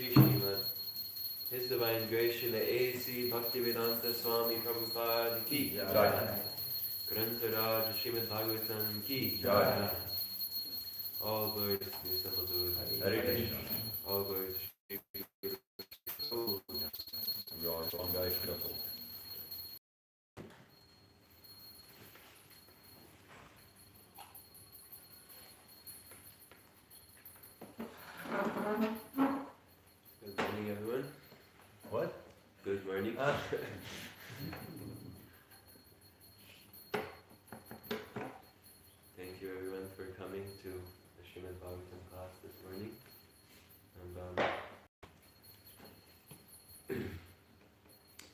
Shri Srimad His Divine Grace Srila A.C. Bhaktivedanta Swami Prabhupada Ki Jai. Grantaraj Srimad Bhagavatam Ki Jai. All glory to the assembled Lord. Hare Krishna. All glory to Shri Guru. We are on Jai Shri Prabhu. Good morning, everyone. What? Good morning. Thank you, everyone, for coming to the Srimad Bhagavatam class this morning. And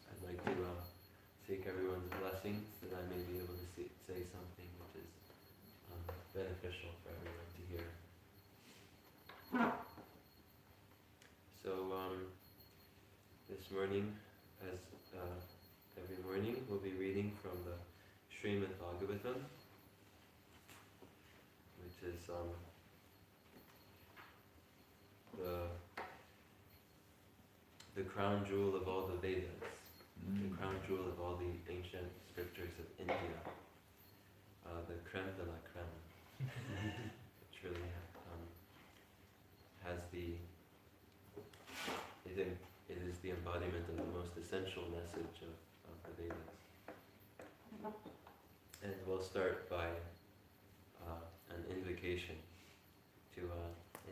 I'd like to seek everyone's blessings that I may be able to say something which is beneficial for everyone to hear. So this morning, as every morning, we'll be reading from the Srimad Bhagavatam, which is the crown jewel of all the Vedas, the crown jewel of all the ancient scriptures of India, the creme de la creme. It really has it is the embodiment of the most essential message of the Vedas. And we'll start by an invocation to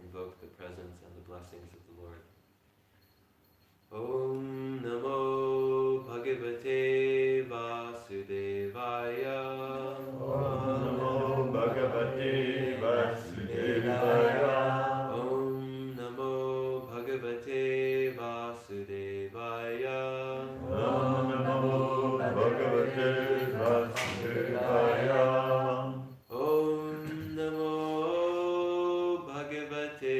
invoke the presence and the blessings of the Lord. Om Namo Bhagavate Vasudevaya. Om Namo Bhagavate Vasudevaya. Om Namo Bhagavate Vasudevaya. Om Namo Bhagavate Vasudevaya. Om Namo Bhagavate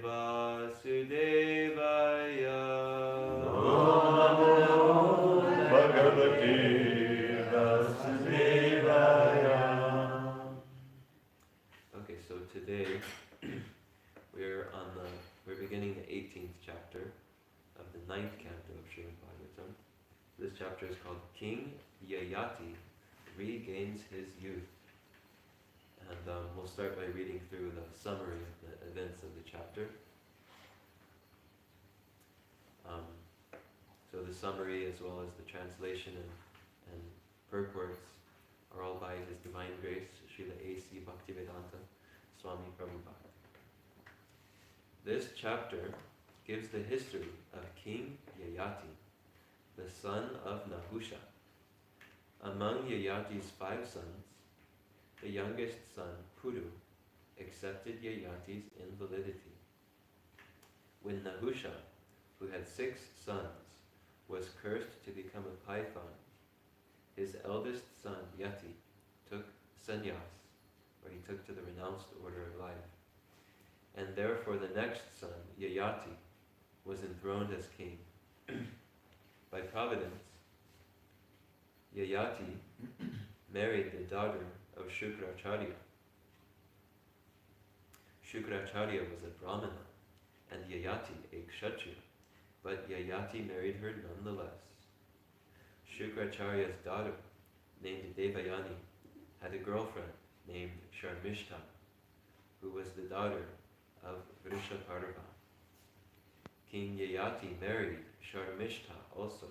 Vasudevaya. Om Namo Bhagavate Vasudevaya. Okay, so today we're beginning the 18th chapter of the 9th canto of Srimad Bhagavatam. This chapter is called King Yayati Regains His Youth. And we'll start by reading through the summary of the events of the chapter. So the summary, as well as the translation and purports, are all by His Divine Grace, Srila A.C. Bhaktivedanta Swami Prabhupada. This chapter gives the history of King Yayati, the son of Nahusha. Among Yayati's 5 sons, the youngest son, Puru, accepted Yayati's invalidity. When Nahusha, who had 6 sons, was cursed to become a python, his eldest son, Yati, took sannyas, or he took to the renounced order of life. And therefore the next son, Yayati, was enthroned as king. By providence, Yayati married the daughter of Shukracharya. Shukracharya was a Brahmana, and Yayati a Kshatriya, but Yayati married her nonetheless. Shukracharya's daughter, named Devayani, had a girlfriend named Sharmishta, who was the daughter of Vrishaparva. King Yayati married Sharmishta also.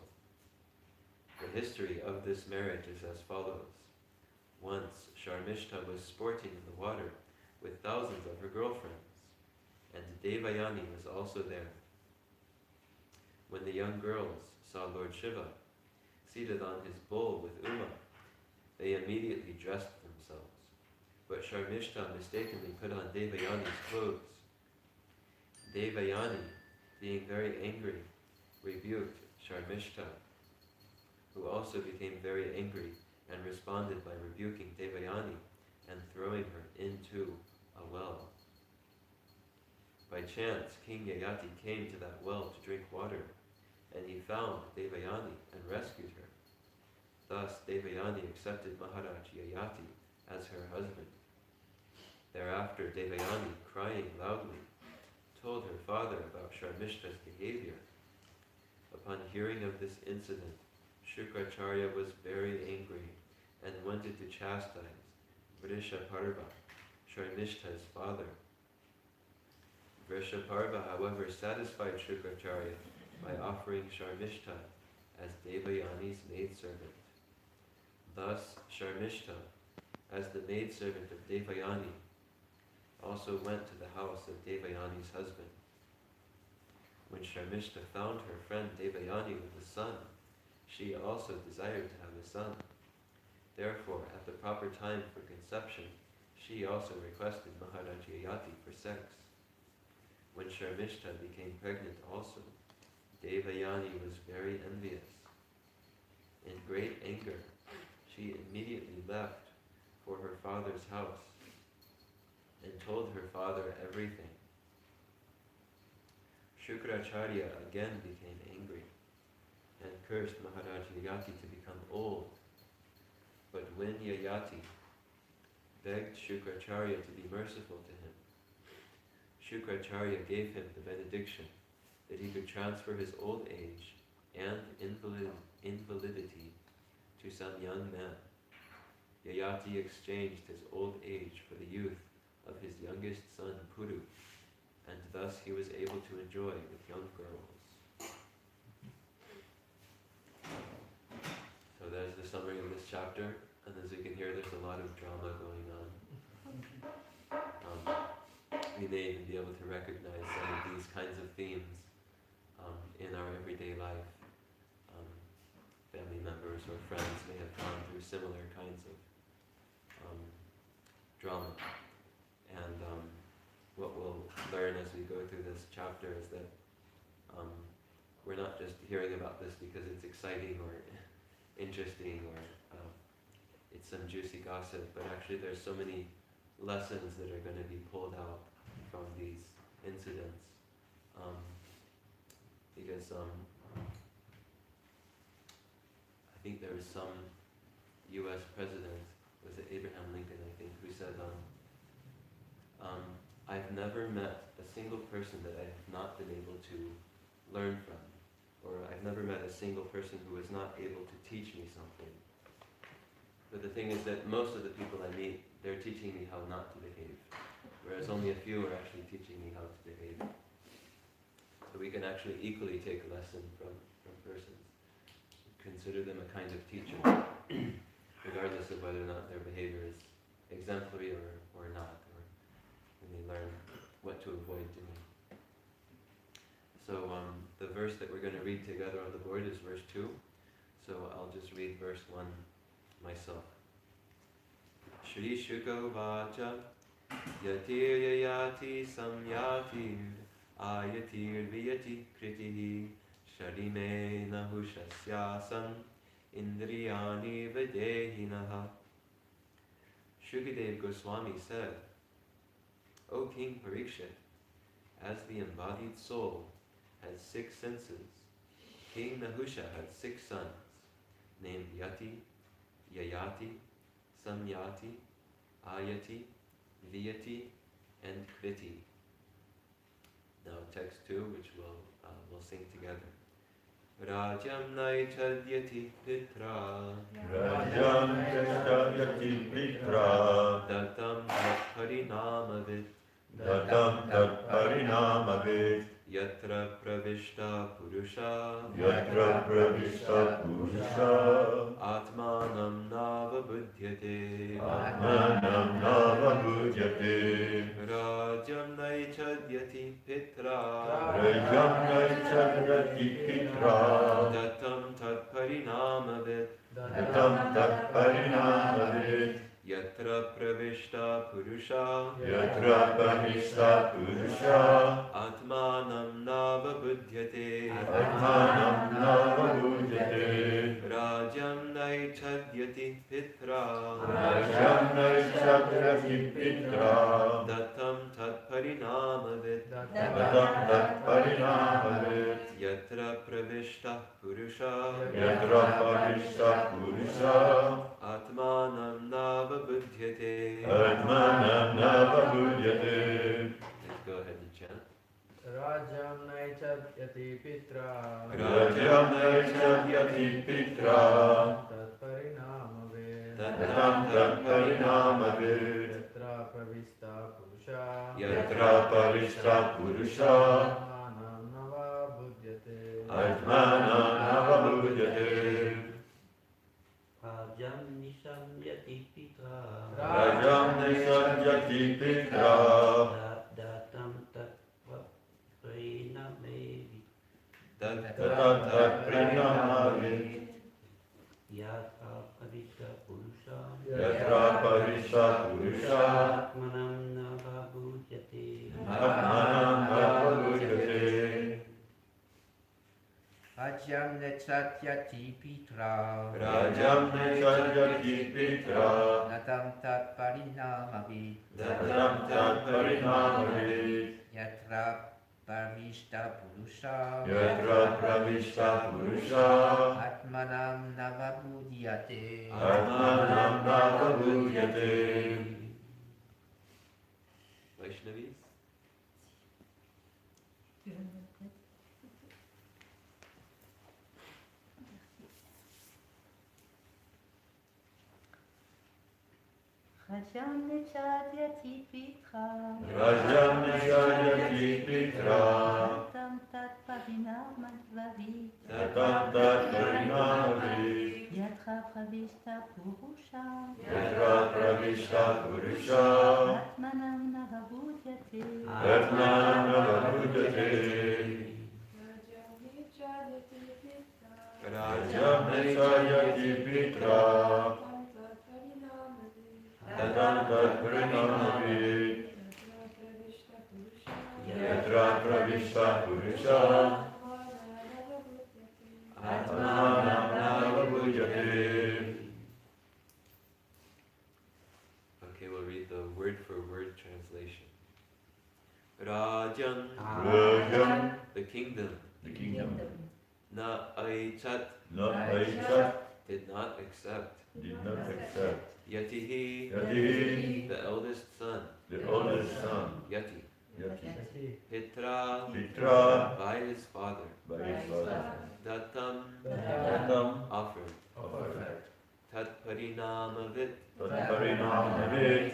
The history of this marriage is as follows. Once Sharmishta was sporting in the water with thousands of her girlfriends, and Devayani was also there. When the young girls saw Lord Shiva seated on his bull with Uma, they immediately dressed themselves. But Sharmishta mistakenly put on Devayani's clothes. Devayani, being very angry, rebuked Sharmishta, who also became very angry and responded by rebuking Devayani and throwing her into a well. By chance, King Yayati came to that well to drink water, and he found Devayani and rescued her. Thus, Devayani accepted Maharaj Yayati as her husband. Thereafter, Devayani, crying loudly, told her father about Sharmishta's behavior. Upon hearing of this incident, Shukracharya was very angry and wanted to chastise Vrishaparva, Sharmishta's father. Vrishaparva, however, satisfied Shukracharya by offering Sharmishta as Devayani's maidservant. Thus, Sharmishta, as the maidservant of Devayani, also went to the house of Devayani's husband. When Sharmishta found her friend Devayani with a son, she also desired to have a son. Therefore, at the proper time for conception, she also requested Maharaj Yayati for sex. When Sharmishta became pregnant also, Devayani was very envious. In great anger, she immediately left for her father's house and told her father everything. Shukracharya again became angry and cursed Maharaj Yayati to become old. But when Yayati begged Shukracharya to be merciful to him, Shukracharya gave him the benediction that he could transfer his old age and invalidity to some young man. Yayati exchanged his old age for the youth of his youngest son Puru, and thus he was able to enjoy with young girls. So there's the summary of this chapter, and as you can hear, there's a lot of drama going on. We may even be able to recognize some of these kinds of themes in our everyday life. Family members or friends may have gone through similar kinds of drama. And what we'll learn as we go through this chapter is that we're not just hearing about this because it's exciting or interesting or it's some juicy gossip, but actually there's so many lessons that are going to be pulled out from these incidents. Because I think there was some U.S. president, was it Abraham Lincoln, I think, who said, I've never met a single person that I have not been able to learn from, or I've never met a single person who was not able to teach me something. But the thing is that most of the people I meet, they're teaching me how not to behave, whereas only a few are actually teaching me how to behave. So we can actually equally take a lesson from persons. Consider them a kind of teacher, regardless of whether or not their behavior is exemplary or not, or we may learn what to avoid doing. So the verse that we're going to read together on the board is verse 2. So I'll just read verse 1 myself. Shri Shuka Vacha Yatir Yayati Samyatir Ayatir Viyati Kritihi Sharime Nahushasyasam Indriyani Videhinaha. Shukadev Goswami said, O King Parikshit, as the embodied soul has 6 senses, King Nahusha had 6 sons, named Yati, Yayati, Samyati, Ayati, Viyati, and Kriti. Now text 2, which we'll sing together. Rajam Naichadyati Pitra Rajam Chadyati Pitra Datam Parinamavit Datam Tat Parinamavit Yatra Pravishta Purusha Yatra Pravishta Purusha Atmanam Nava Buddhyate Atmanam Nava Bhujyate Rajam Naichadyati Pitra Rajam Chadyati Pitra Datam Tat Parinamavit Datam Tat Parinamavit Yatra Pravishta Purusha Yatra Pravishta Purusha Atmanam Nava Buddhyate Atmanam Nava Bhujyate Rajam Naichadyati Pitra Rajam Chadyati Pitra Datam Tat Parinamavit Datam Tat Parinamavit Yatra Pravishta Purusha Yatra Pravishta Purusha Atmanam Nava Buddhyate. Atmanam Nava Bhujyate. Let's go ahead and chant. naichadyati pitra Rajam naichadyati pitra tat parinamavid tatam tat parinamavid yatra pravista purusha yatra parishta purusha atmanam nava buddhyate atmanam navabhudyate Rajam nishamyati pitra Rajam naichadyati pitra datam tatva prinamevi tatam tat parinamavid yatra pavitra purusha yatra parishta purusha atmanam navabhudyate atmanam navabhudyate Rajam nechatyati pitra Rajam naichadyati pitra natam tat parinamavid tatam tat parinamavid yatra parvishta purusha yatra pravishta purusha atmanam navabhudyate atmanam navabhudyate Vaishnavis? Rajam nechadyati pitra Rajam naichadyati pitra tam tat parinamavid tatam tat parinamavid yatra pravista purusha yatra pravishta purusha atmanam navabudyate atmanam navabhudyate Rajam naichadyati pitra tatam tat parinamavid yatra pravishta purusha atmanam navabhudyate. Okay, we'll read the word for word translation. Rajan, Rajam, the kingdom. the kingdom, Na aichat, not Aisha, did not accept. did not accept. Yatihi, Yati, the eldest son. the oldest son, Yati. Yati, Pitra, Pitra, by his father. by his father, Datam, Tatam, offered. offered, Tat parinamavit, Tatparinamavit,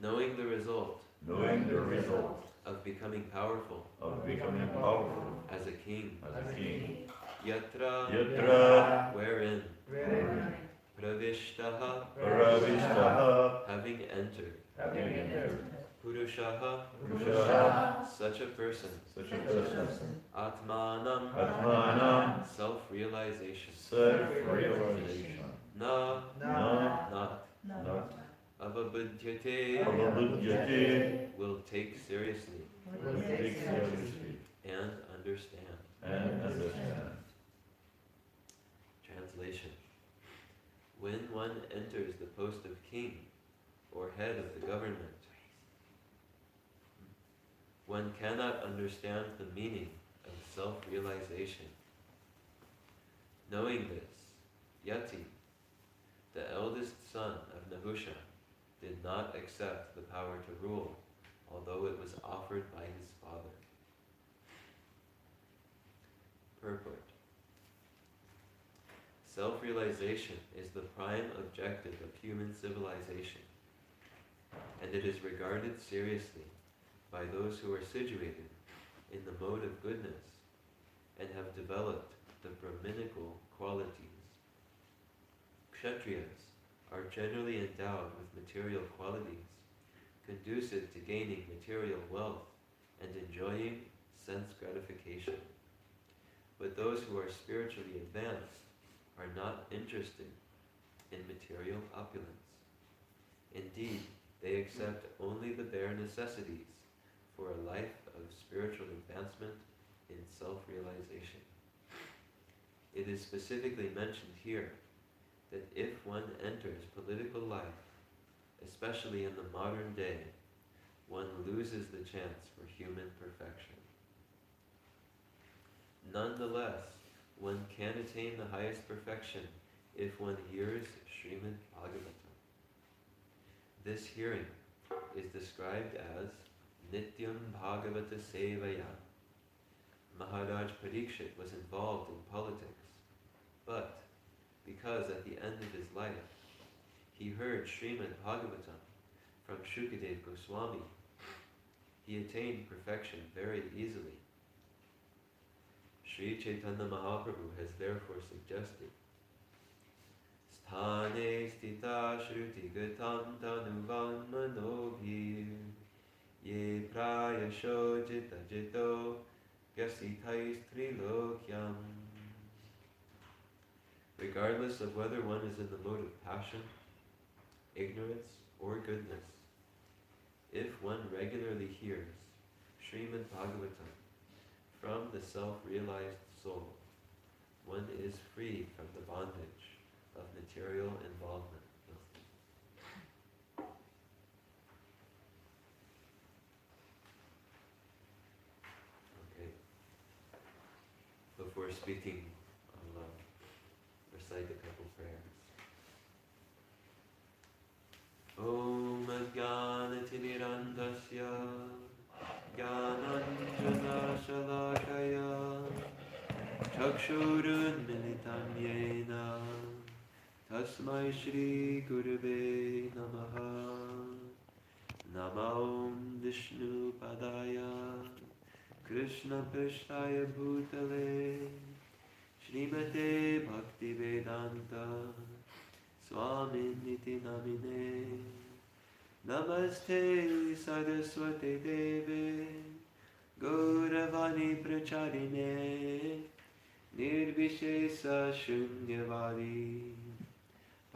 knowing the result knowing the result of becoming powerful of becoming powerful as a king. as a king. Yatra, Yatra, wherein. wherein Pravishtaha, Paravishtaha, having entered. having entered, Purushaha, Purushaha, such a person. such a person, Atmanam, Atmanam, self-realization. self-realization, Na, na not. not Avabudyate, Avabhudyate, will take seriously will take seriously and understand. and understand. Translation. When one enters the post of king or head of the government, one cannot understand the meaning of self-realization. Knowing this, Yati, the eldest son of Nahusha, did not accept the power to rule, although it was offered by his father. Purport. Self-realization is the prime objective of human civilization, and it is regarded seriously by those who are situated in the mode of goodness and have developed the Brahminical qualities. Kshatriyas are generally endowed with material qualities, conducive to gaining material wealth and enjoying sense gratification. But those who are spiritually advanced are not interested in material opulence. Indeed, they accept only the bare necessities for a life of spiritual advancement in self-realization. It is specifically mentioned here that if one enters political life, especially in the modern day, one loses the chance for human perfection. Nonetheless, one can attain the highest perfection if one hears Srimad Bhagavatam. This hearing is described as Nityam Bhagavata Sevaya, Maharaj Parikshit was involved in politics, but because at the end of his life he heard Srimad Bhagavatam from Shukadev Goswami, he attained perfection very easily. Sri Chaitanya Mahaprabhu has therefore suggested Sthane stita shruti gatam tanuvan manobhir ye prayasho jita jito gyasitais trilokyam. Regardless of whether one is in the mode of passion, ignorance, or goodness, if one regularly hears Srimad Bhagavatam from the self-realized soul, one is free from the bondage of material involvement. Okay. Before speaking, I'll recite a couple prayers. Om Ajnanatirmirandasya Jnananjana Shalakaya Chakshurunmilitam Yena Tasmai Shri Gurave Namaha. Namo Vishnu Padaya Krishna Pishtaya Bhutale Srimate Bhaktivedanta Swami Niti Namine. Namaste Saraswate Deve Gauravani Pracharine Nirvishesa Shunyavadi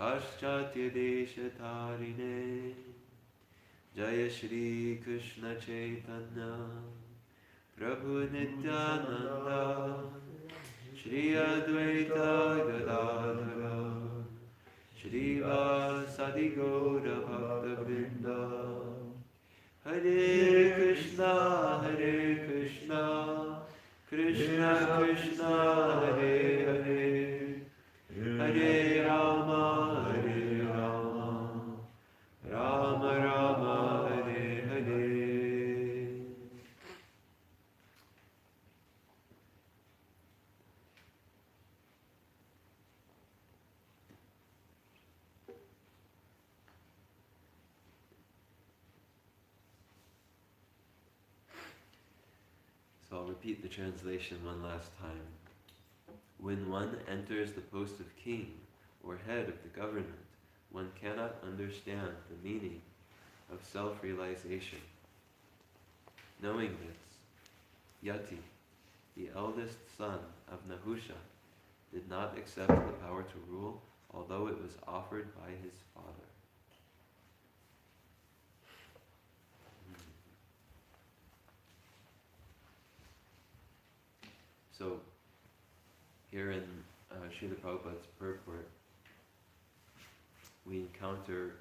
Paschatya Deshatarine. Jaya Shri Krishna Chaitanya Prabhu Nityananda Shri Advaita Gadadhara Shri Vasadi Gaura Bhakta Vrinda. Hare Krishna Krishna Krishna Hare Hare Hare Rama Rama Rama Hare Hare. So I'll repeat the translation one last time. When one enters the post of king or head of the government, one cannot understand the meaning of self-realization. Knowing this, Yati, the eldest son of Nahusha, did not accept the power to rule, although it was offered by his father. So, here in Srila Prabhupada's purport, we encounter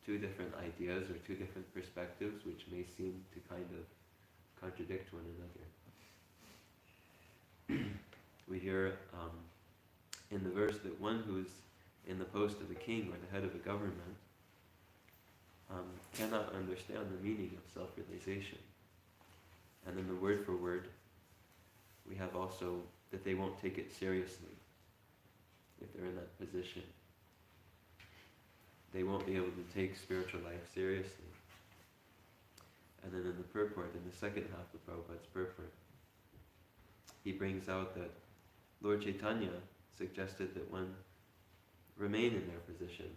two different ideas or two different perspectives which may seem to kind of contradict one another. We hear in the verse that one who's in the post of a king or the head of a government cannot understand the meaning of self-realization. And then the word for word, we have also that they won't take it seriously if they're in that position. They won't be able to take spiritual life seriously. And then in the purport, in the second half of Prabhupada's purport, he brings out that Lord Chaitanya suggested that one remain in their position,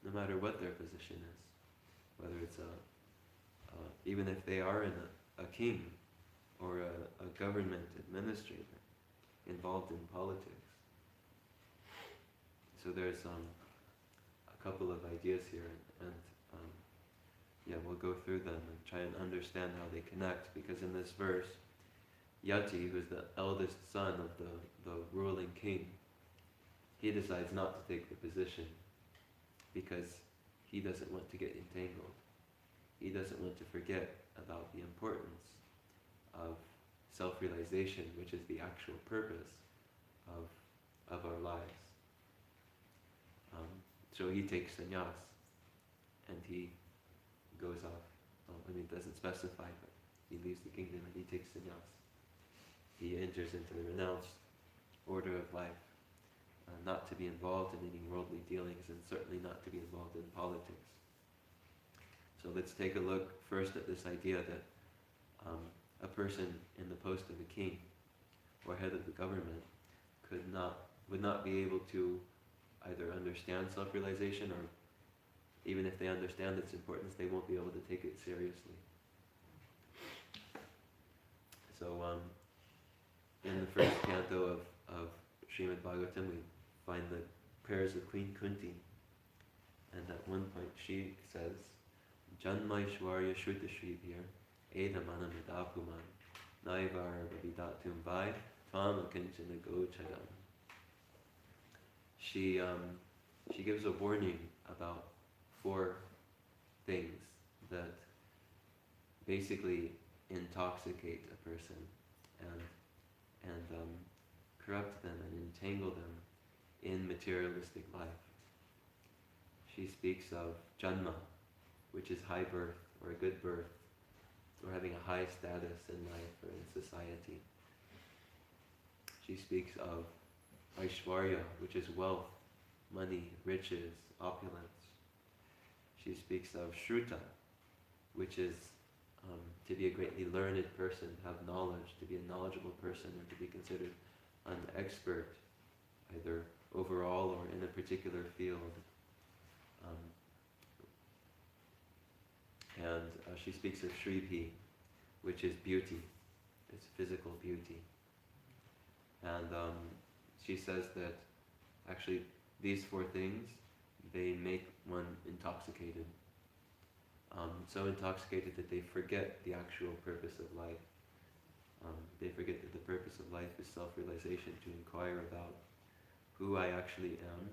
no matter what their position is, whether it's even if they are in a king or a government administrator involved in politics. So there's a couple of ideas here, and we'll go through them and try and understand how they connect, because in this verse, Yati, who's the eldest son of the ruling king, he decides not to take the position because he doesn't want to get entangled. He doesn't want to forget about the importance of self-realization, which is the actual purpose of our lives. So he takes sannyas and he goes off. It doesn't specify, but he leaves the kingdom and he takes sannyas. he enters into the renounced order of life, not to be involved in any worldly dealings and certainly not to be involved in politics. So let's take a look first at this idea that a person in the post of a king or head of the government would not be able to either understand self-realization, or even if they understand its importance, they won't be able to take it seriously. So in the first canto of Srimad Bhagavatam, we find the prayers of Queen Kunti, and at one point she says, Janmaishwarya Shruta Shribhir Edamana Midapuman Naivar Babidatum Vai Tvam Akinchana Gocharam. She gives a warning about 4 things that basically intoxicate a person and corrupt them and entangle them in materialistic life. She speaks of janma, which is high birth or a good birth, or having a high status in life or in society. She speaks of Aishwarya, which is wealth, money, riches, opulence. She speaks of Shruta, which is to be a greatly learned person, have knowledge, to be a knowledgeable person, or to be considered an expert, either overall or in a particular field. She speaks of Shribhi, which is beauty, it's physical beauty. And she says that actually these 4 things, they make one intoxicated. So intoxicated that they forget the actual purpose of life. They forget that the purpose of life is self-realization, to inquire about who I actually am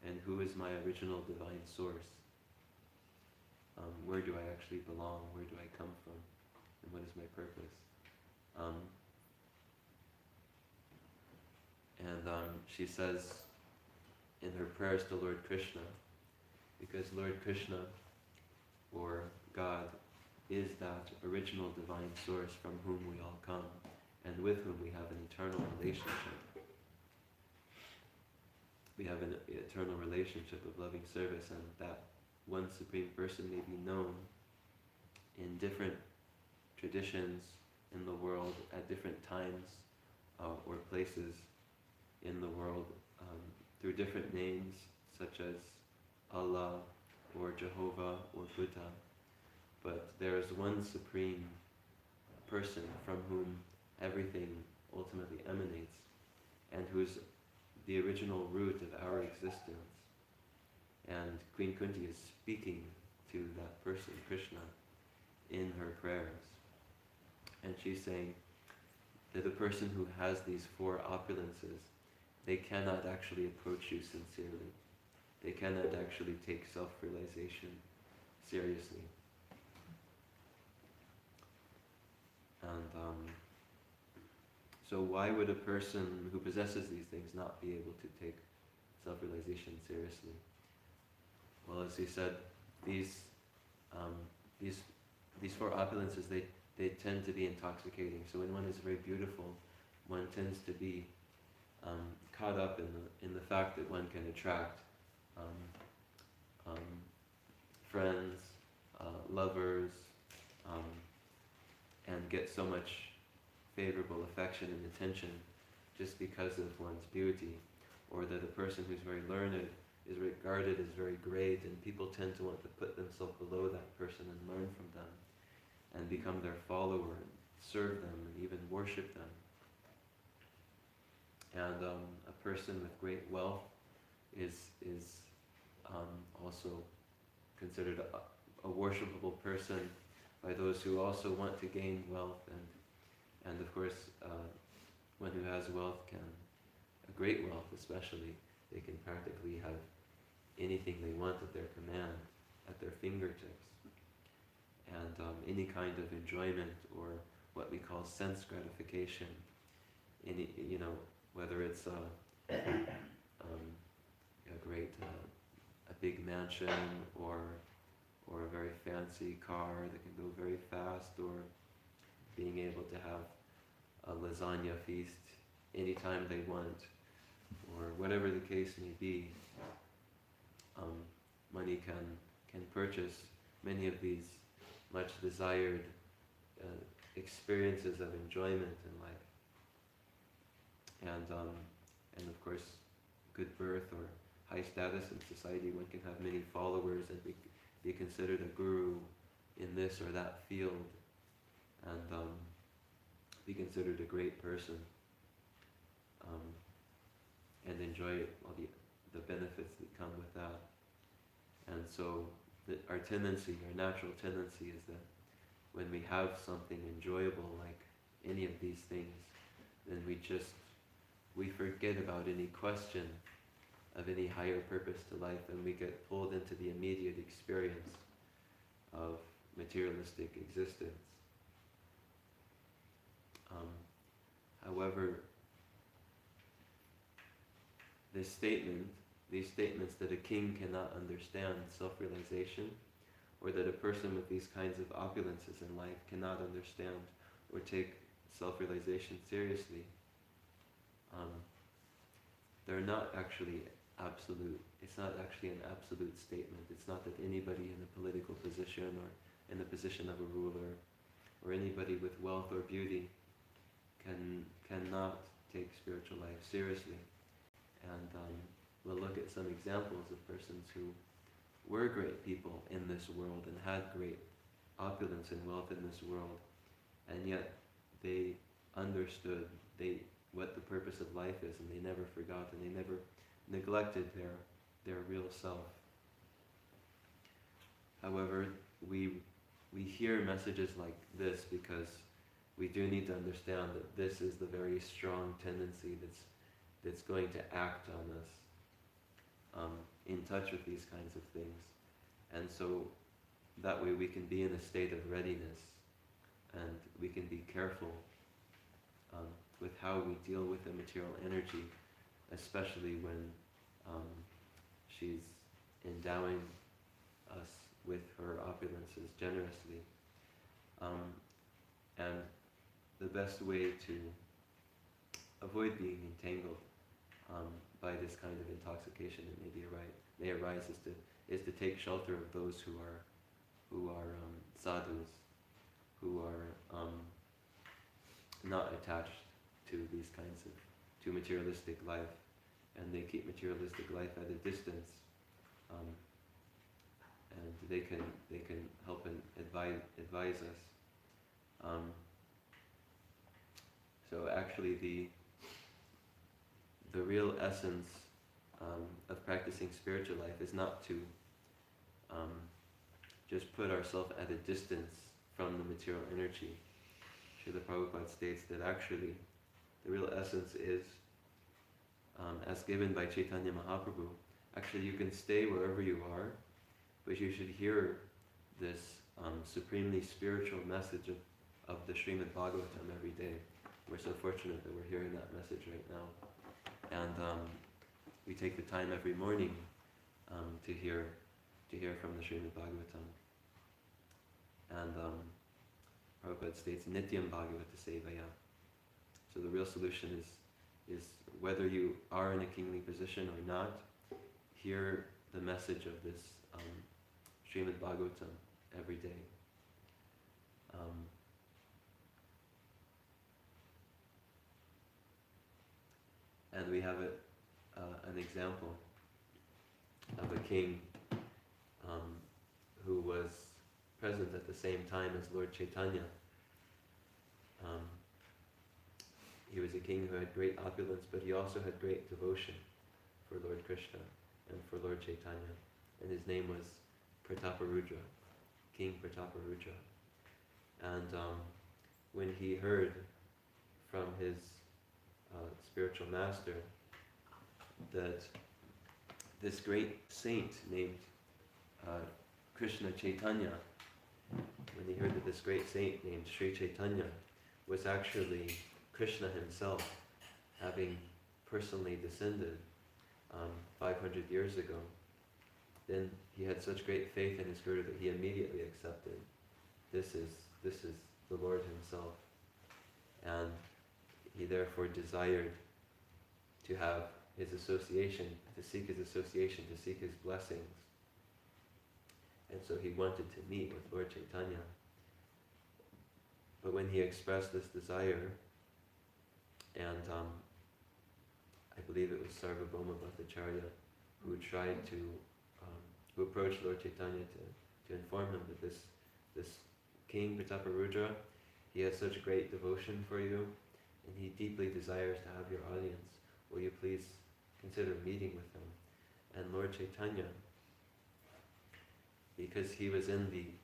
and who is my original divine source. Where do I actually belong? Where do I come from? And what is my purpose? She says in her prayers to Lord Krishna, because Lord Krishna, or God, is that original divine source from whom we all come and with whom we have an eternal relationship. We have an eternal relationship of loving service, and that one Supreme Person may be known in different traditions in the world at different times or places in the world through different names such as Allah or Jehovah or Buddha. But there is one Supreme Person from whom everything ultimately emanates and who's the original root of our existence. And Queen Kunti is speaking to that person, Krishna, in her prayers. And she's saying that the person who has these 4 opulences, they cannot actually approach you sincerely. They cannot actually take self-realization seriously. And so why would a person who possesses these things not be able to take self-realization seriously? Well, as he said, these 4 opulences, they tend to be intoxicating. So when one is very beautiful, one tends to be caught up in the fact that one can attract friends, lovers, and get so much favorable affection and attention just because of one's beauty, or that a person who's very learned is regarded as very great, and people tend to want to put themselves below that person and learn from them and become their follower and serve them and even worship them. And a person with great wealth is also considered a worshipable person by those who also want to gain wealth, and of course one who has wealth a great wealth especially, they can practically have anything they want at their command, at their fingertips. And any kind of enjoyment, or what we call sense gratification, whether it's a big mansion or a very fancy car that can go very fast, or being able to have a lasagna feast anytime they want, or whatever the case may be. Money can purchase many of these much desired experiences of enjoyment in life, and of course, good birth or high status in society. One can have many followers and be considered a guru in this or that field, and be considered a great person, and enjoy all the benefits that come with that. And so our tendency, our natural tendency is that when we have something enjoyable like any of these things, then we forget about any question of any higher purpose to life, and we get pulled into the immediate experience of materialistic existence. However, these statements that a king cannot understand self-realization, or that a person with these kinds of opulences in life cannot understand or take self-realization seriously, they're not actually absolute. It's not actually an absolute statement. It's not that anybody in a political position or in the position of a ruler or anybody with wealth or beauty cannot take spiritual life seriously. And we'll look at some examples of persons who were great people in this world and had great opulence and wealth in this world, and yet they understood what the purpose of life is, and they never forgot, and they never neglected their real self. However, we hear messages like this because we do need to understand that this is the very strong tendency that's going to act on us, in touch with these kinds of things. And so that way we can be in a state of readiness, and we can be careful with how we deal with the material energy, especially when she's endowing us with her opulences generously. And the best way to avoid being entangled by this kind of intoxication that may arise is to take shelter of those who are sadhus, who are not attached to these kinds of to materialistic life, and they keep materialistic life at a distance, and they can help and advise us. So actually, the real essence of practicing spiritual life is not to just put ourselves at a distance from the material energy. Srila Prabhupada states that actually the real essence is, as given by Chaitanya Mahaprabhu, actually you can stay wherever you are, but you should hear this supremely spiritual message of the Srimad Bhagavatam every day. We're so fortunate that we're hearing that message right now. And we take the time every morning to hear from the Srimad Bhagavatam. And Prabhupada states, Nityam Bhagavata Sevaya. So the real solution is whether you are in a kingly position or not, hear the message of this Srimad Bhagavatam every day. And we have an example of a king who was present at the same time as Lord Chaitanya. He was a king who had great opulence, but he also had great devotion for Lord Krishna and for Lord Chaitanya. And his name was Prataparudra, King Prataparudra. And when he heard from his spiritual master that this great saint named Krishna Chaitanya, when he heard that this great saint named Sri Chaitanya was actually Krishna himself, having personally descended 500 years ago, then he had such great faith in his Guru that he immediately accepted, this is the Lord himself. And he therefore desired to have his association, to seek his association, to seek his blessings. And so he wanted to meet with Lord Chaitanya. But when he expressed this desire, and I believe it was Sarvabhauma Bhattacharya who tried to, who approached Lord Chaitanya to inform him that this king Prataparudra, he has such great devotion for you, and he deeply desires to have your audience. Will you please consider meeting with him? And Lord Chaitanya, because he was in the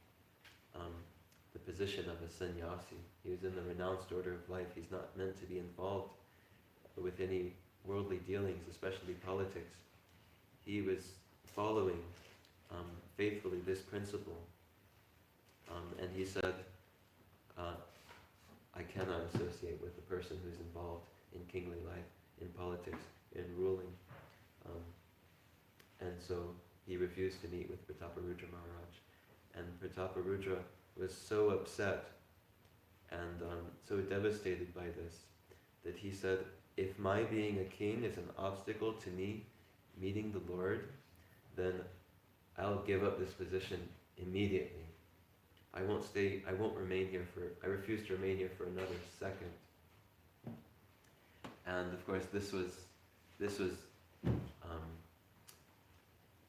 position of a sannyasi, he was in the renounced order of life, he's not meant to be involved with any worldly dealings, especially politics. He was following faithfully this principle, and he said, I cannot associate with a person who's involved in kingly life, in politics, in ruling. And so he refused to meet with Prataparudra Maharaj. And Prataparudra was so upset and so devastated by this that he said, if my being a king is an obstacle to me meeting the Lord, then I'll give up this position immediately. I refuse to remain here for another second. And of course this was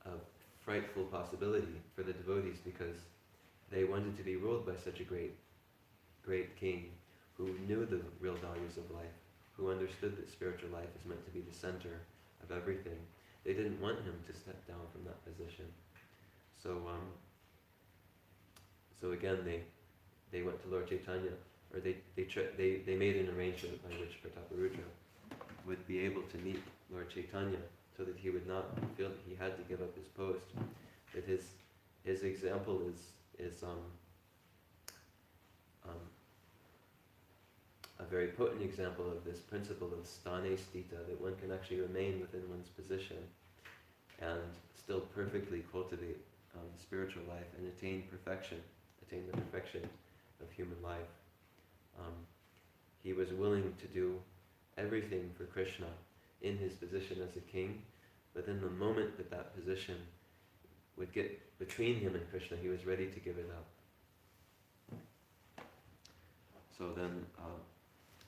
a frightful possibility for the devotees, because they wanted to be ruled by such a great king who knew the real values of life, who understood that spiritual life is meant to be the center of everything. They didn't want him to step down from that position. So again, they went to Lord Chaitanya, or they made an arrangement by which Prataparudra would be able to meet Lord Chaitanya, so that he would not feel that he had to give up his post. That his example is a very potent example of this principle of sthane stita, that one can actually remain within one's position and still perfectly cultivate spiritual life and attain the perfection of human life. He was willing to do everything for Krishna in his position as a king, but in the moment that position would get between him and Krishna, he was ready to give it up. So then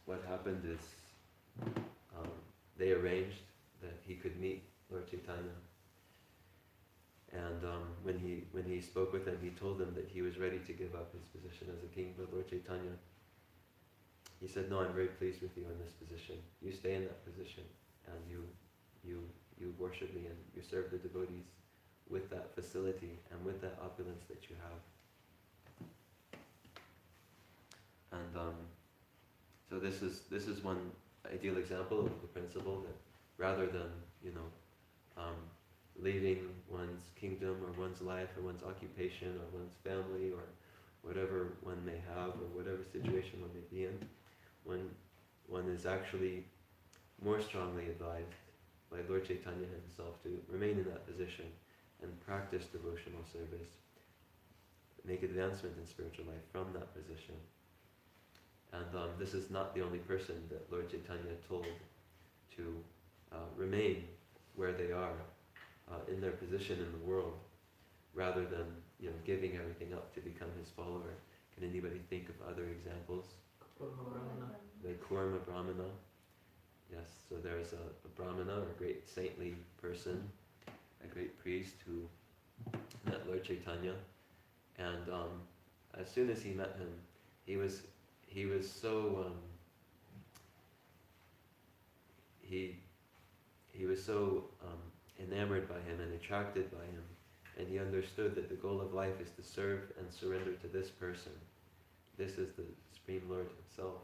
what happened is they arranged that he could meet Lord Chaitanya. And when he spoke with him, he told him that he was ready to give up his position as a king. But Lord Chaitanya, he said, no, I'm very pleased with you in this position. You stay in that position, and you worship me, and you serve the devotees with that facility and with that opulence that you have. And so this is one ideal example of the principle that rather than leaving one's kingdom or one's life or one's occupation or one's family or whatever one may have or whatever situation one may be in, one is actually more strongly advised by Lord Chaitanya himself to remain in that position and practice devotional service, make advancement in spiritual life from that position. And this is not the only person that Lord Chaitanya told to remain where they are in their position in the world, rather than giving everything up to become his follower. Can anybody think of other examples? The Kurma Brahmana. Yes, so there's a Brahmana, or a great saintly person, a great priest who met Lord Chaitanya, and as soon as he met him, he was so enamored by him and attracted by him, and he understood that the goal of life is to serve and surrender to this person. This is the Supreme Lord himself.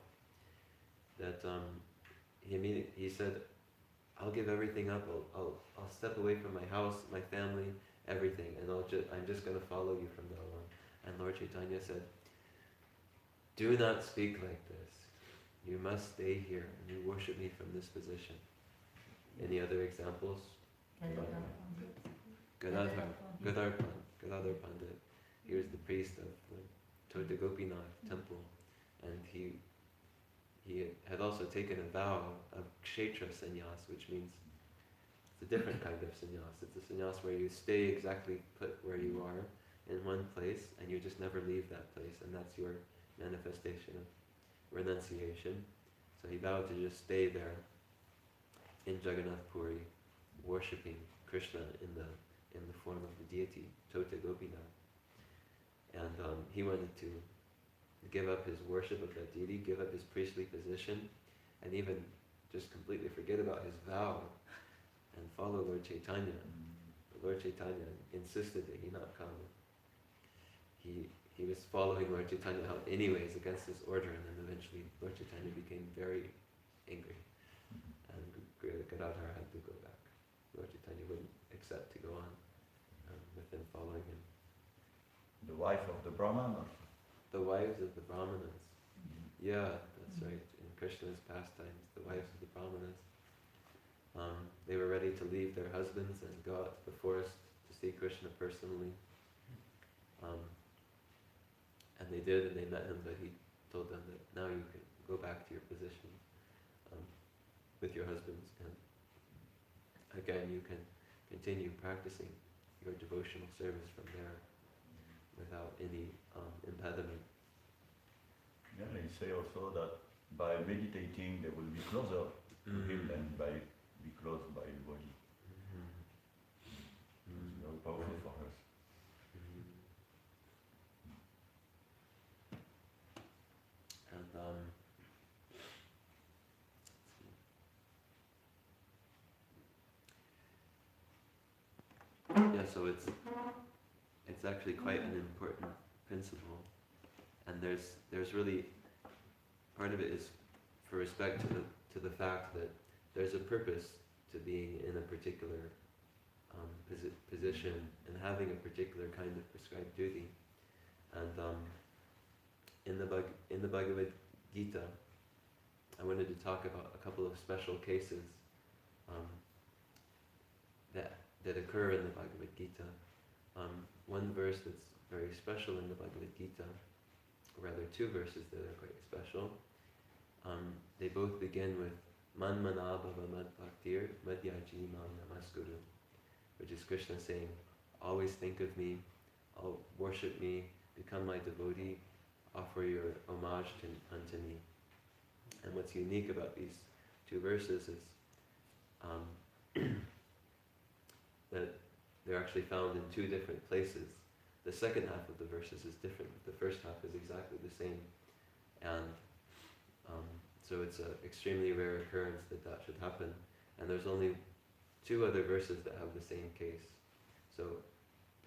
That he said, I'll give everything up. I'll step away from my house, my family, everything, and I'm just going to follow you from now on. And Lord Chaitanya said, do not speak like this. You must stay here and you worship me from this position. Any other examples? Gadadhar Pandit. He was the priest of the Tota Gopinath temple, and he he had also taken a vow of kshetra sannyas, which means it's a different kind of sannyas. It's a sannyas where you stay exactly put where you are in one place and you just never leave that place, and that's your manifestation of renunciation. So he vowed to just stay there in Jagannath Puri, worshipping Krishna in the form of the deity, Tota Gopinath. And he wanted to give up his worship of that deity, give up his priestly position, and even just completely forget about his vow and follow Lord Chaitanya. But Lord Chaitanya insisted that he not come. He was following Lord Chaitanya out anyways against his order, and then eventually Lord Chaitanya became very angry, and Gadadhar had to go back. Lord Chaitanya wouldn't accept to go on with him following him. The wife of the Brahmanas. The wives of the Brahmanas. Yeah, that's right. In Krishna's pastimes, the wives of the Brahmanas, they were ready to leave their husbands and go out to the forest to see Krishna personally. And they did, and they met him, but he told them that now you can go back to your position with your husbands, and again you can continue practicing your devotional service from there without any impediment. Yeah, they say also that by meditating they will be closer to him than by be close by the body. It's very powerful for us. Yeah, so it's actually quite an important principle, and there's really part of it is for respect to the fact that there's a purpose to being in a particular position and having a particular kind of prescribed duty. And in the Bhagavad Gita, I wanted to talk about a couple of special cases that occur in the Bhagavad Gita. One verse that's very special in the Bhagavad Gita, or rather two verses that are quite special. They both begin with Man mana bhava mad bhaktir madhyaji mam namaskuru, which is Krishna saying, always think of me, worship me, become my devotee, offer your homage unto me. And what's unique about these two verses is that they're actually found in two different places. The second half of the verses is different. The first half is exactly the same. And so it's an extremely rare occurrence that should happen. And there's only two other verses that have the same case. So,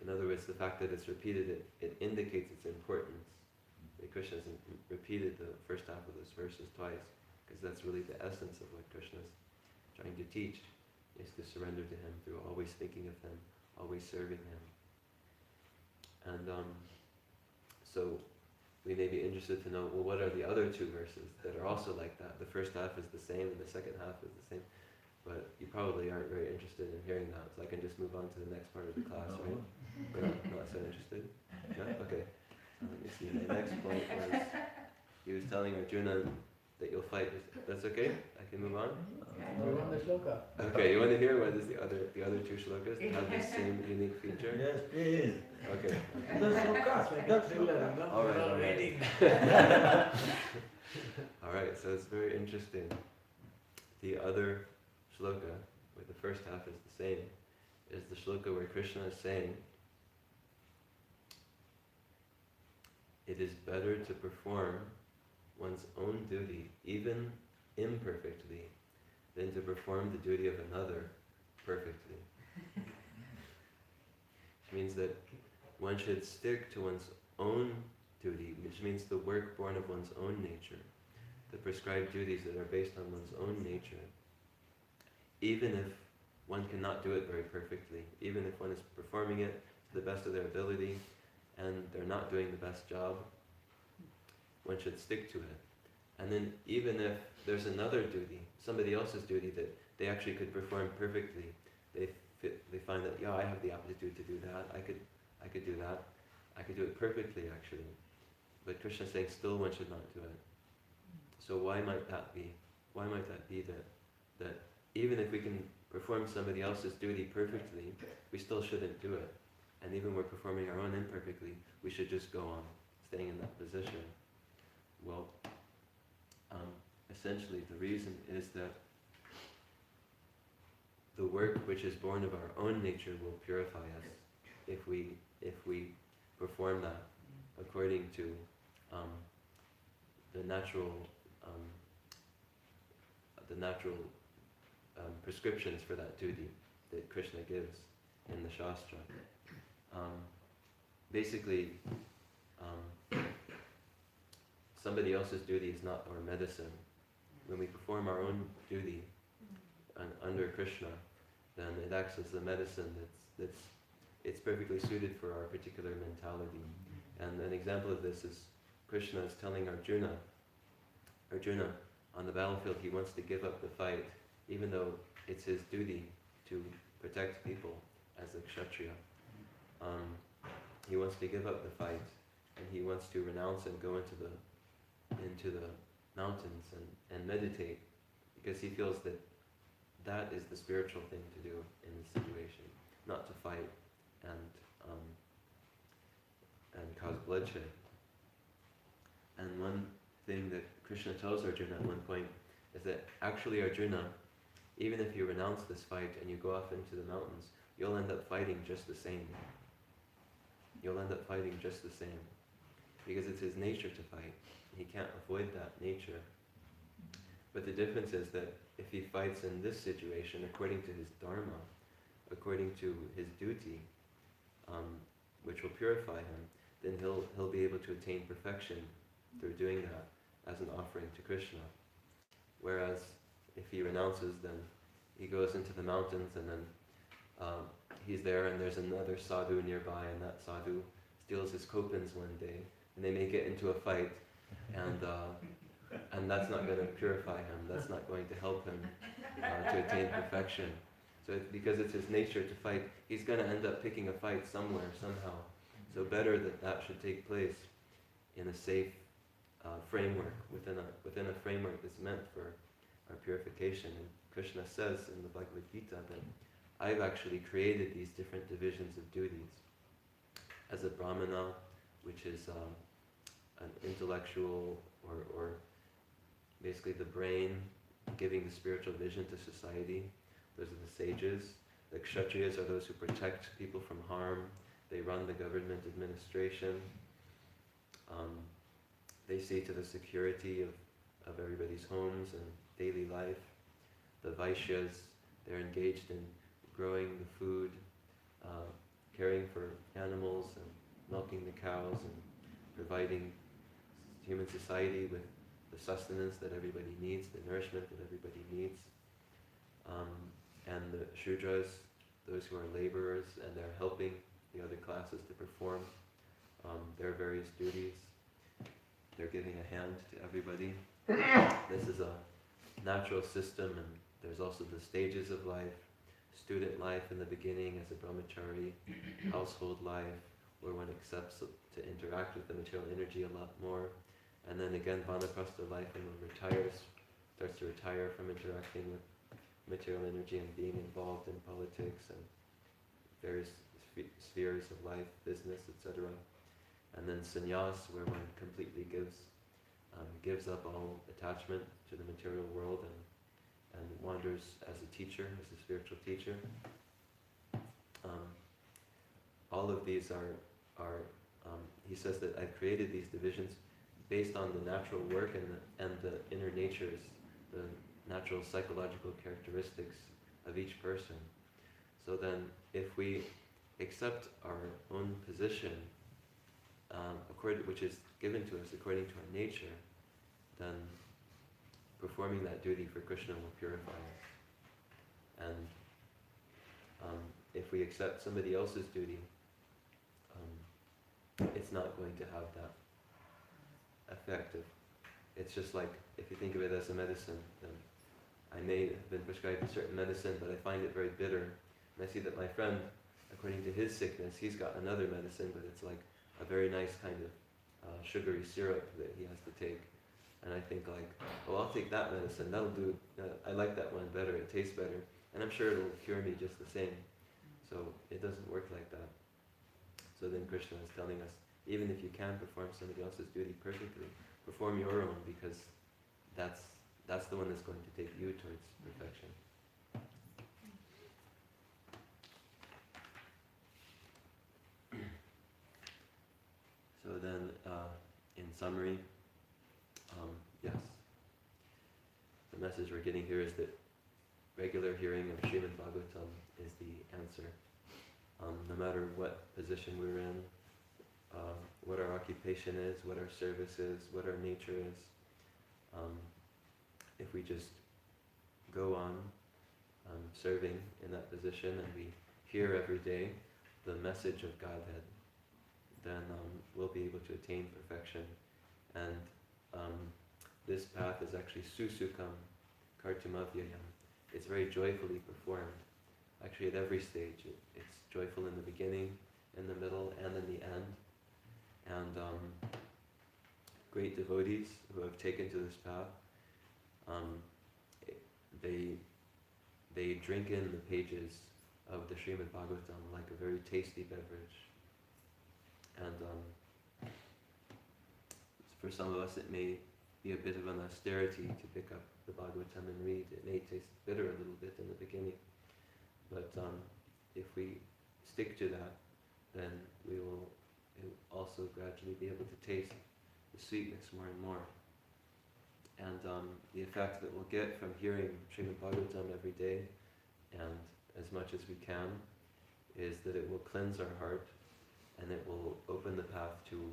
in other words, the fact that it's repeated, it indicates its importance. Krishna has repeated the first half of those verses twice, because that's really the essence of what Krishna is trying to teach, is to surrender to him through always thinking of him, always serving him. And so we may be interested to know, well, what are the other two verses that are also like that? The first half is the same and the second half is the same. But you probably aren't very interested in hearing that, so I can just move on to the next part of the class, right? You're not so interested? No? Okay. Let me see. My next point was, he was telling Arjuna that you'll fight. That's okay? I can move on? We want the shloka. Okay, you want to hear what is the other two shlokas that have the same unique feature? Yes, please. Okay. All Alright. Alright, so it's very interesting. The other shloka, where the first half is the same, is the shloka where Krishna is saying, it is better to perform one's own duty, even imperfectly, than to perform the duty of another perfectly. Which means that one should stick to one's own duty, which means the work born of one's own nature, the prescribed duties that are based on one's own nature, even if one cannot do it very perfectly, even if one is performing it to the best of their ability and they're not doing the best job, one should stick to it. And then even if there's another duty, somebody else's duty that they actually could perform perfectly, they find that, yeah, I have the aptitude to do that, I could do that, I could do it perfectly actually. But Krishna is saying still one should not do it. So why might that be? Why might that be that even if we can perform somebody else's duty perfectly, we still shouldn't do it. And even we're performing our own imperfectly, we should just go on staying in that position. Well, essentially the reason is that the work which is born of our own nature will purify us if we perform that according to the natural prescriptions for that duty that Krishna gives in the Shastra. Basically, somebody else's duty is not our medicine. When we perform our own duty under Krishna, then it acts as the medicine it's perfectly suited for our particular mentality. And an example of this is Krishna is telling Arjuna, on the battlefield he wants to give up the fight, even though it's his duty to protect people as a kshatriya. He wants to give up the fight, and he wants to renounce and go into the mountains and meditate, because he feels that is the spiritual thing to do in this situation, not to fight and cause bloodshed. And one thing that Krishna tells Arjuna at one point is that actually Arjuna, even if you renounce this fight and you go off into the mountains, you'll end up fighting just the same. You'll end up fighting just the same. Because it's his nature to fight. He can't avoid that nature. But the difference is that if he fights in this situation according to his dharma, according to his duty, which will purify him, then he'll be able to attain perfection through doing that as an offering to Krishna. Whereas if he renounces, then he goes into the mountains and then he's there and there's another sadhu nearby, and that sadhu steals his kopins one day and they may get into a fight, and that's not going to purify him, that's not going to help him to attain perfection. So because it's his nature to fight, he's going to end up picking a fight somewhere, somehow. So better that should take place in a safe framework, within a framework that's meant for our purification. And Krishna says in the Bhagavad Gita that I've actually created these different divisions of duties. As a brahmana, which is an intellectual or basically the brain giving the spiritual vision to society, those are the sages. The kshatriyas are those who protect people from harm. They run the government administration. They see to the security of everybody's homes and daily life. The Vaishyas, they're engaged in growing the food, caring for animals and milking the cows and providing human society with the sustenance that everybody needs, the nourishment that everybody needs. And the Shudras, those who are laborers, and they're helping the other classes to perform their various duties. They're giving a hand to everybody. This is a natural system, and there's also the stages of life. Student life in the beginning as a brahmachari, household life, where one accepts to interact with the material energy a lot more, and then again vanaprastha life, and one starts to retire from interacting with material energy and being involved in politics and various spheres of life, business, etc. And then sannyas, where one completely gives up all attachment to the material world and wanders as a teacher, as a spiritual teacher. All of these are he says that I've created these divisions based on the natural work and the inner natures, the natural psychological characteristics of each person. So then, if we accept our own position, which is given to us according to our nature, then performing that duty for Krishna will purify us. And if we accept somebody else's duty, it's not going to have that effect. It's just like, if you think of it as a medicine, then I may have been prescribed a certain medicine, but I find it very bitter. And I see that my friend, according to his sickness, he's got another medicine, but it's like a very nice kind of sugary syrup that he has to take. and I think like, oh, I'll take that medicine. That'll do. I like that one better. It tastes better, and I'm sure it'll cure me just the same. So it doesn't work like that. So then Krishna is telling us, even if you can perform somebody else's duty perfectly, perform your own, because that's the one that's going to take you towards perfection. So then, in summary, yes, the message we're getting here is that regular hearing of Srimad Bhagavatam is the answer. No matter what position we're in, what our occupation is, what our service is, what our nature is, if we just go on serving in that position and we hear every day the message of Godhead, then we'll be able to attain perfection. And this path is actually susukam kartumavyayam. It's very joyfully performed. Actually, at every stage, it's joyful in the beginning, in the middle, and in the end. And great devotees who have taken to this path, they drink in the pages of the Srimad Bhagavatam like a very tasty beverage. And for some of us, it may be a bit of an austerity to pick up the Bhagavatam and read. It may taste bitter a little bit in the beginning, but if we stick to that, then we will also gradually be able to taste the sweetness more and more. And the effect that we'll get from hearing Srimad Bhagavatam every day, and as much as we can, is that it will cleanse our heart, and it will open the path to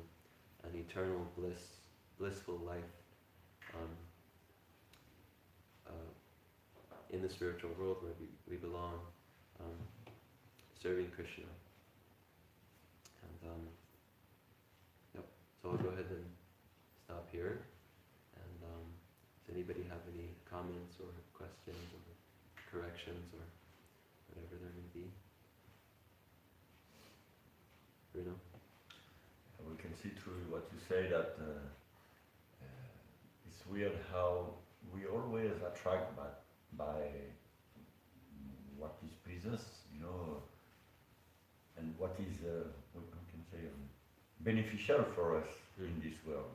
an eternal blissful life in the spiritual world where we belong, serving Krishna. And yep. So I'll go ahead and stop here. And does anybody have any comments or questions or corrections or whatever there may be? Bruno? We can see through what you say that it's weird how we always attract by what displeases us, and what is, we can say, beneficial for us in this world.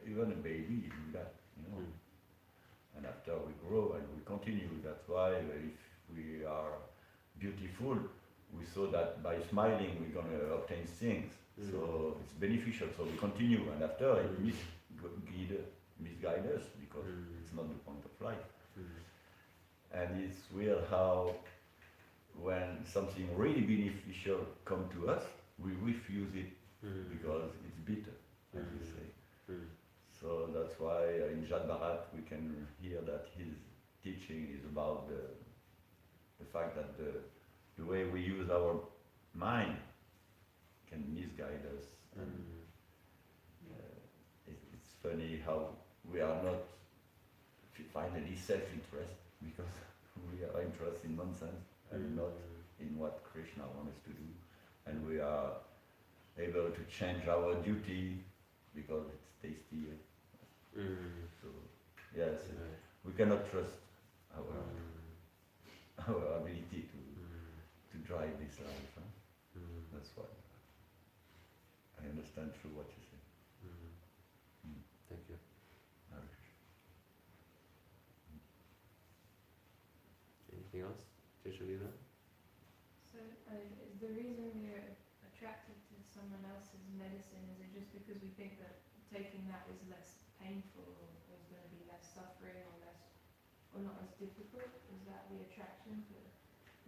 Even a baby do that, And after we grow and we continue, that's why if we are beautiful, we saw that by smiling we're going to obtain things. So it's beneficial, so we continue, and after it misguide us, because it's not the point of life. And it's weird how when something really beneficial come to us, we refuse it because it's bitter, as you say. So that's why in Jad Bharat we can hear that his teaching is about the fact that the way we use our mind can misguide us. And it's funny how we are not finally self-interest, because we are interested in nonsense and not in what Krishna wants us to do. And we are able to change our duty because it's tastier. So yes, we cannot trust our ability to drive this life. That's why I understand through what you say. Thank you. Anything else? Tishalila? So, is the reason we're attracted to someone else's medicine, is it just because we think that taking that is less painful, or is going to be less suffering, or not as difficult? Is that the attraction for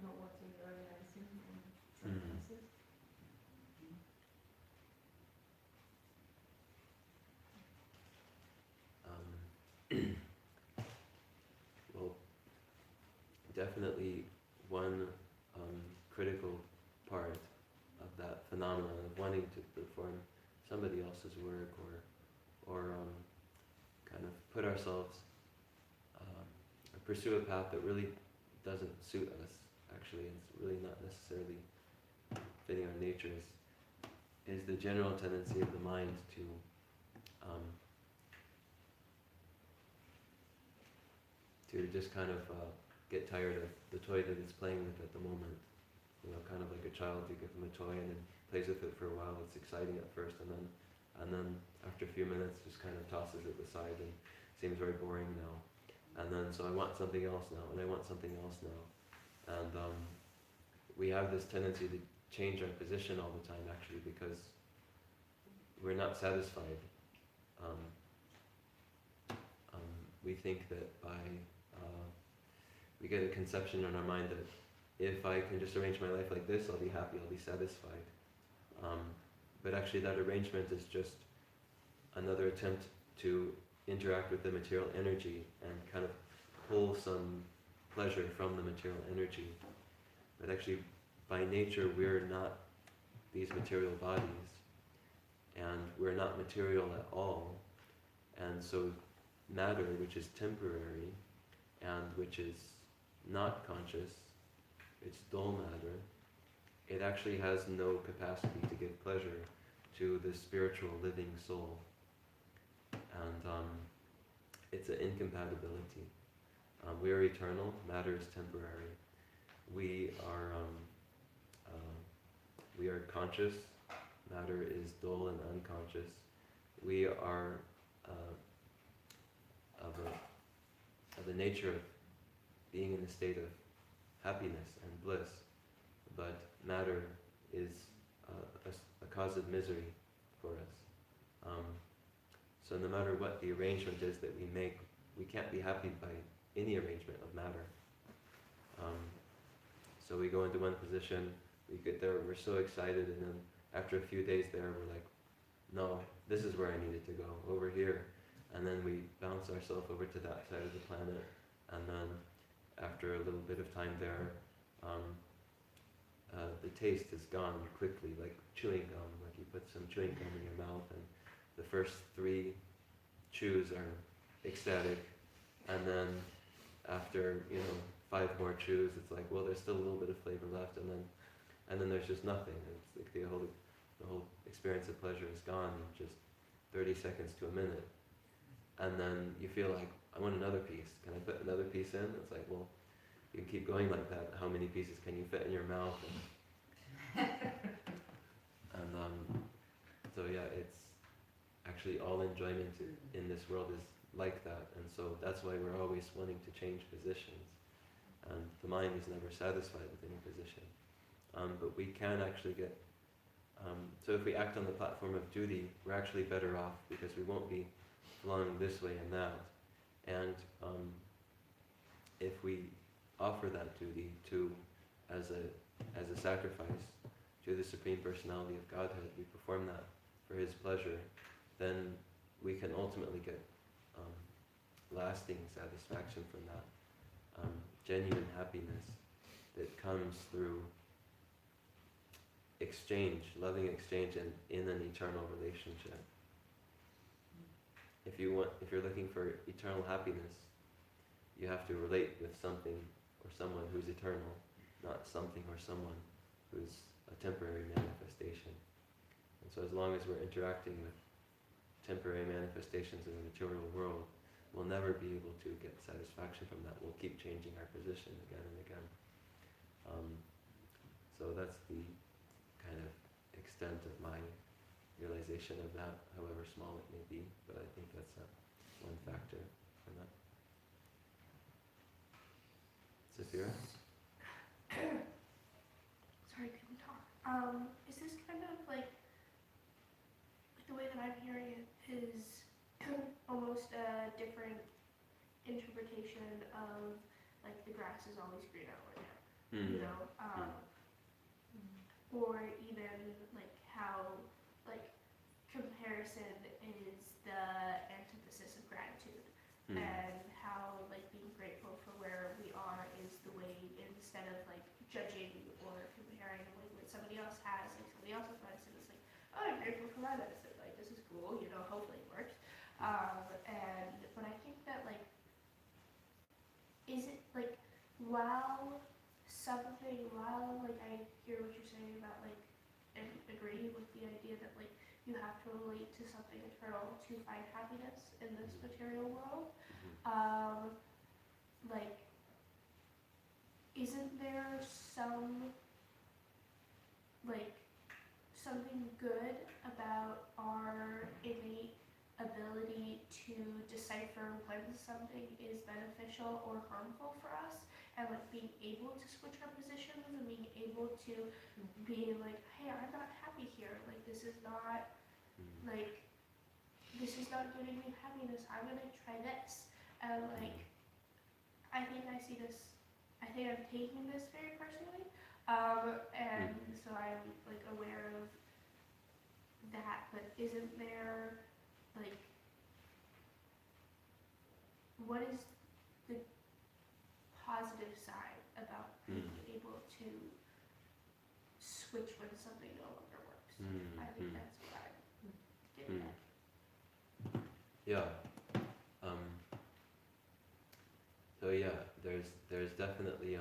not wanting your own medicine and someone else's? Well, definitely one critical part of that phenomenon of wanting to perform somebody else's work or kind of put ourselves, or pursue a path that really doesn't suit us, actually, it's really not necessarily fitting our natures, is the general tendency of the mind to to just kind of get tired of the toy that it's playing with at the moment. You know, kind of like a child, you give them a toy and then plays with it for a while. It's exciting at first, and then after a few minutes, just kind of tosses it aside and seems very boring now. And then so I want something else now, and I want something else now, and we have this tendency to change our position all the time, actually, because we're not satisfied. We think that we get a conception in our mind that if I can just arrange my life like this, I'll be happy, I'll be satisfied. But actually that arrangement is just another attempt to interact with the material energy and kind of pull some pleasure from the material energy. But actually, by nature, we're not these material bodies, and we're not material at all. And so matter, which is temporary and which is not conscious, it's dull matter, it actually has no capacity to give pleasure to the spiritual living soul. And it's an incompatibility. We are eternal, matter is temporary. We are conscious, matter is dull and unconscious. We are of the nature of being in a state of happiness and bliss, but matter is a cause of misery for us. So no matter what the arrangement is that we make, we can't be happy by any arrangement of matter. So we go into one position, we get there, we're so excited, and then after a few days there, we're like, no, this is where I needed to go, over here. And then we bounce ourselves over to that side of the planet, and then after a little bit of time there, the taste is gone quickly, like chewing gum, like you put some chewing gum in your mouth, and the first 3 chews are ecstatic, and then after 5 more chews, it's like, well, there's still a little bit of flavor left, and then there's just nothing. It's like the whole experience of pleasure is gone in just 30 seconds to a minute, and then you feel like, I want another piece. Can I put another piece in? It's like, well, you can keep going like that. How many pieces can you fit in your mouth? So yeah, it's actually all enjoyment in this world is like that, and so that's why we're always wanting to change positions, and the mind is never satisfied with any position. But we can actually get, so if we act on the platform of duty, we're actually better off because we won't be flung this way and that. And if we offer that duty as a sacrifice to the Supreme Personality of Godhead, we perform that for His pleasure, then we can ultimately get lasting satisfaction from that, genuine happiness that comes through exchange, loving exchange, and in an eternal relationship. If you're looking for eternal happiness, you have to relate with something or someone who's eternal, not something or someone who's a temporary manifestation. And so as long as we're interacting with temporary manifestations in the material world, we'll never be able to get satisfaction from that. We'll keep changing our position again and again. So that's the kind of extent of my realization of that, however small it may be, but I think that's one factor for that. Sophia? Sorry, couldn't talk. Is this kind of like the way that I'm hearing it is almost a different interpretation of like the grass is always greener over there, you know, or even like how like comparison is the antithesis of gratitude, and how like being grateful for where we are is the way, instead of like judging or comparing like what somebody else has, like somebody else's medicine, it's like, oh, I'm grateful for my medicine, like this is cool, you know, hopefully it works. But I think that like, is it like, while like I hear what you're saying about like, and agree with the idea that like you have to relate to something eternal to find happiness in this material world, like, isn't there some, like, something good about our innate ability to decipher when something is beneficial or harmful for us, and like being able to switch our positions and being able to be like, hey, I'm not happy here, like this is not giving me happiness, I'm gonna try this. And like, I think I'm taking this very personally, and so I'm like aware of that, but isn't there, like, what is the positive side about being able to switch when something no longer works? I think that's what I'm getting at. Yeah. So yeah, there's definitely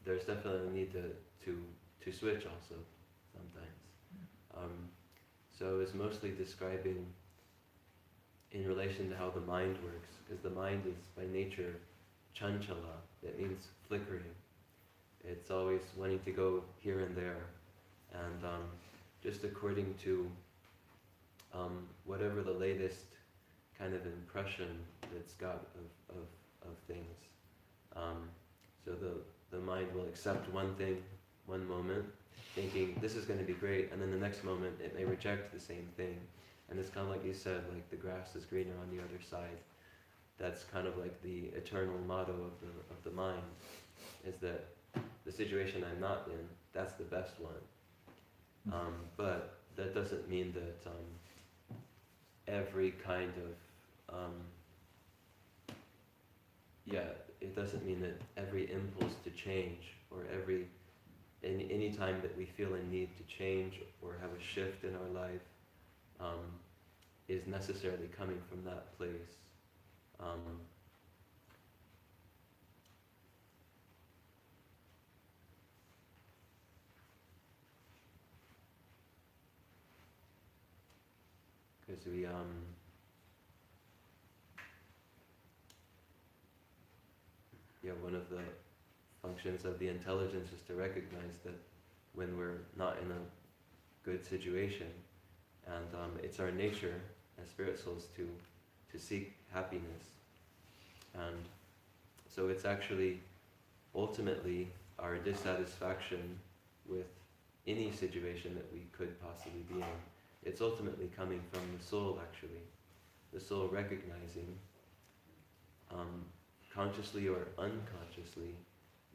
there's definitely a need to switch also sometimes. So it's mostly describing in relation to how the mind works, because the mind is by nature chanchala. It means flickering. It's always wanting to go here and there, and just according to whatever the latest kind of impression it's got of things. So the mind will accept one thing, one moment, thinking this is going to be great, and then the next moment it may reject the same thing. And it's kind of like you said, like the grass is greener on the other side. That's kind of like the eternal motto of the mind, is that the situation I'm not in, that's the best one. But that doesn't mean that every kind of it doesn't mean that every impulse to change, or any time that we feel a need to change or have a shift in our life is necessarily coming from that place. Because one of the functions of the intelligence is to recognize that when we're not in a good situation, and it's our nature as spirit souls to seek happiness. And so it's actually ultimately our dissatisfaction with any situation that we could possibly be in. It's ultimately coming from the soul, actually. The soul recognizing, consciously or unconsciously,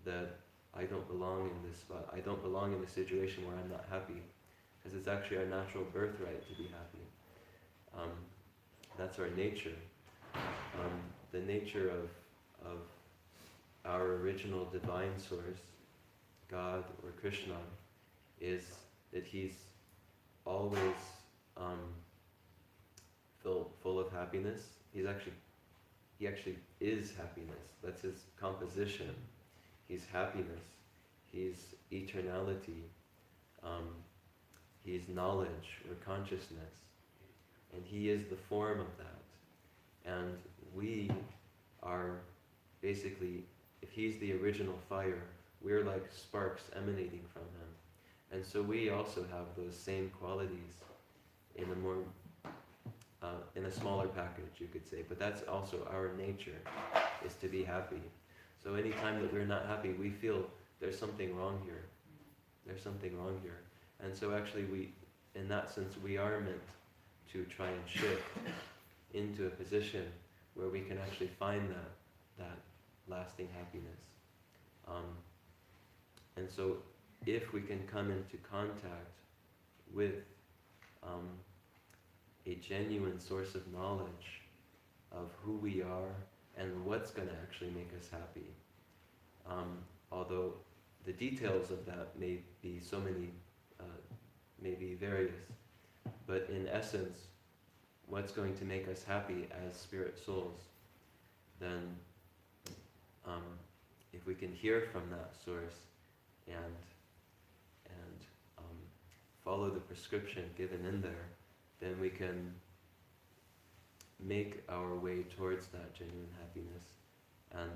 that I don't belong in this spot. I don't belong in a situation where I'm not happy. Because it's actually our natural birthright to be happy. That's our nature. The nature of our original divine source, God or Krishna, is that he's always full of happiness. He actually is happiness. That's his composition. He's happiness. He's eternality. He's knowledge or consciousness. And he is the form of that. And we are basically, if he's the original fire, we're like sparks emanating from him. And so we also have those same qualities in a more, in a smaller package, you could say. But that's also our nature, is to be happy. So anytime that we're not happy, we feel there's something wrong here. There's something wrong here. And so actually in that sense, we are meant to try and shift into a position where we can actually find that lasting happiness. And so if we can come into contact with a genuine source of knowledge of who we are and what's going to actually make us happy, although the details of that may be so many, may be various, but in essence, what's going to make us happy as spirit souls, then if we can hear from that source and follow the prescription given in there, then we can make our way towards that genuine happiness. And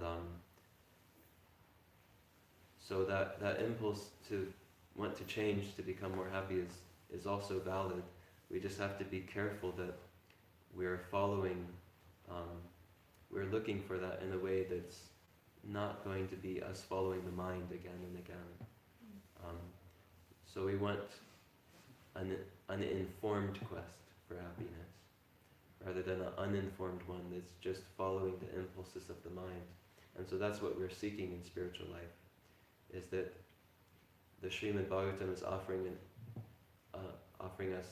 so that impulse to want to change, to become more happy is also valid. We just have to be careful that we're following, we're looking for that in a way that's not going to be us following the mind again and again. So we want an informed quest for happiness, rather than an uninformed one that's just following the impulses of the mind. And so that's what we're seeking in spiritual life, is that the Srimad Bhagavatam is offering us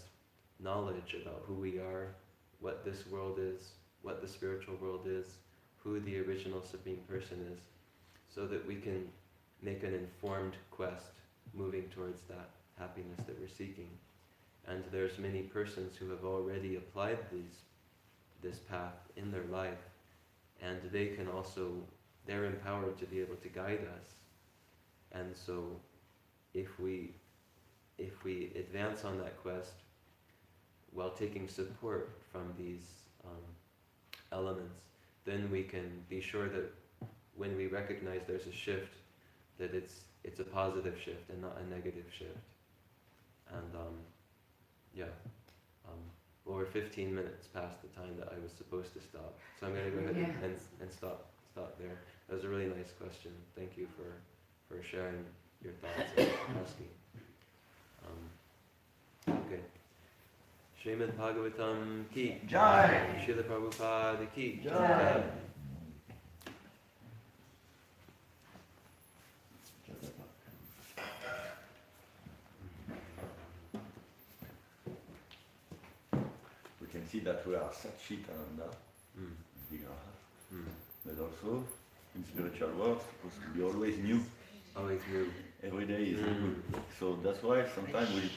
knowledge about who we are, what this world is, what the spiritual world is, who the original Supreme Person is, so that we can make an informed quest moving towards that happiness that we're seeking. And there's many persons who have already applied this path in their life, and they're empowered to be able to guide us. And so if we advance on that quest while taking support from these elements, then we can be sure that when we recognize there's a shift, that it's a positive shift and not a negative shift. And well, we're 15 minutes past the time that I was supposed to stop, so I'm going to go ahead and stop there. That was a really nice question. Thank you for sharing your thoughts and asking. Okay. Srimad Bhagavatam ki Jai. Srila Prabhupada ki Jai. We can see that we are Satchitananda, Mm. Vigraha, Mm. but also in spiritual world supposed to be always new. Always new. Every day is Mm. good. So that's why sometimes we